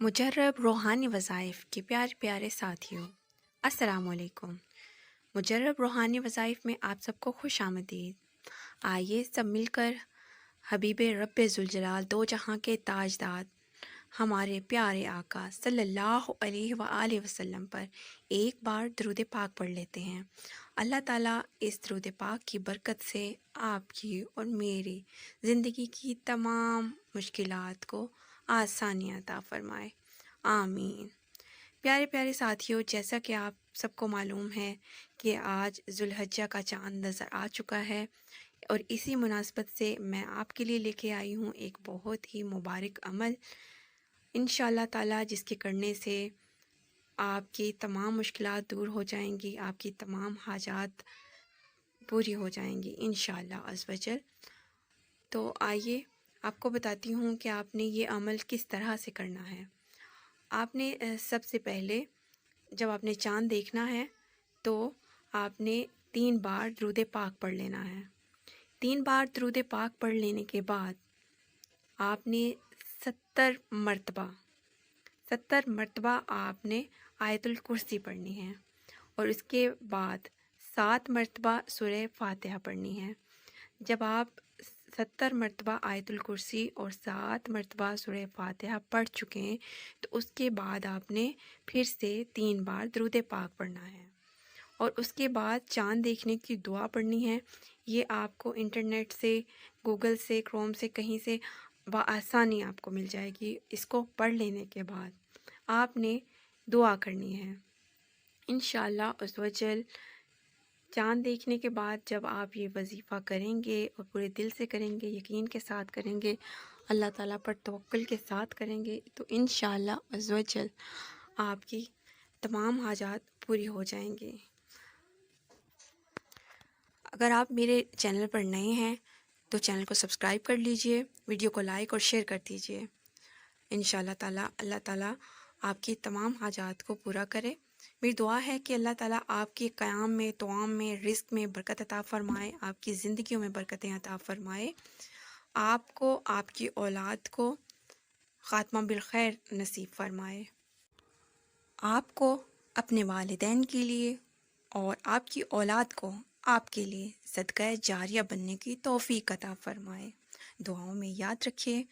مجرب روحانی وظائف کے پیارے پیارے ساتھیوں، السلام علیکم۔ مجرب روحانی وظائف میں آپ سب کو خوش آمدید۔ آئیے سب مل کر حبیب رب ذوالجلال دو جہاں کے تاجدار ہمارے پیارے آقا صلی اللہ علیہ وآلہ وسلم پر ایک بار درود پاک پڑھ لیتے ہیں۔ اللہ تعالیٰ اس درود پاک کی برکت سے آپ کی اور میری زندگی کی تمام مشکلات کو آسانیاں عطا فرمائے، آمین۔ پیارے پیارے ساتھیوں، جیسا کہ آپ سب کو معلوم ہے کہ آج ذوالحجہ کا چاند نظر آ چکا ہے، اور اسی مناسبت سے میں آپ کے لیے لے کے آئی ہوں ایک بہت ہی مبارک عمل، انشاءاللہ تعالیٰ جس کے کرنے سے آپ کی تمام مشکلات دور ہو جائیں گی، آپ کی تمام حاجات پوری ہو جائیں گی انشاءاللہ عز و جل۔ تو آئیے آپ کو بتاتی ہوں کہ آپ نے یہ عمل کس طرح سے کرنا ہے۔ آپ نے سب سے پہلے جب آپ نے چاند دیکھنا ہے تو آپ نے 3 بار درود پاک پڑھ لینا ہے۔ 3 بار درود پاک پڑھ لینے کے بعد آپ نے 70 مرتبہ آپ نے آیت الکرسی پڑھنی ہے، اور اس کے بعد 7 مرتبہ سورہ فاتحہ پڑھنی ہے۔ جب آپ 70 مرتبہ آیت الکرسی اور 7 مرتبہ سورہ فاتحہ پڑھ چکے ہیں تو اس کے بعد آپ نے پھر سے 3 بار درود پاک پڑھنا ہے، اور اس کے بعد چاند دیکھنے کی دعا پڑھنی ہے۔ یہ آپ کو انٹرنیٹ سے، گوگل سے، کروم سے، کہیں سے بآسانی آپ کو مل جائے گی۔ اس کو پڑھ لینے کے بعد آپ نے دعا کرنی ہے انشاءاللہ عز و جل۔ چاند دیکھنے کے بعد جب آپ یہ وظیفہ کریں گے اور پورے دل سے کریں گے، یقین کے ساتھ کریں گے، اللہ تعالیٰ پر توکل کے ساتھ کریں گے، تو انشاءاللہ عز و جل آپ کی تمام حاجات پوری ہو جائیں گی۔ اگر آپ میرے چینل پر نئے ہیں تو چینل کو سبسکرائب کر لیجئے، ویڈیو کو لائک اور شیئر کر دیجئے۔ انشاءاللہ تعالیٰ اللہ تعالیٰ آپ کی تمام حاجات کو پورا کرے۔ میری دعا ہے کہ اللہ تعالیٰ آپ کے قیام میں، طعام میں، رزق میں برکت عطا فرمائے، آپ کی زندگیوں میں برکتیں عطا فرمائے، آپ کو، آپ کی اولاد کو خاتمہ بالخیر نصیب فرمائے، آپ کو، اپنے والدین کے لیے اور آپ کی اولاد کو آپ کے لیے صدقہ جاریہ بننے کی توفیق عطا فرمائے۔ دعاؤں میں یاد رکھیے۔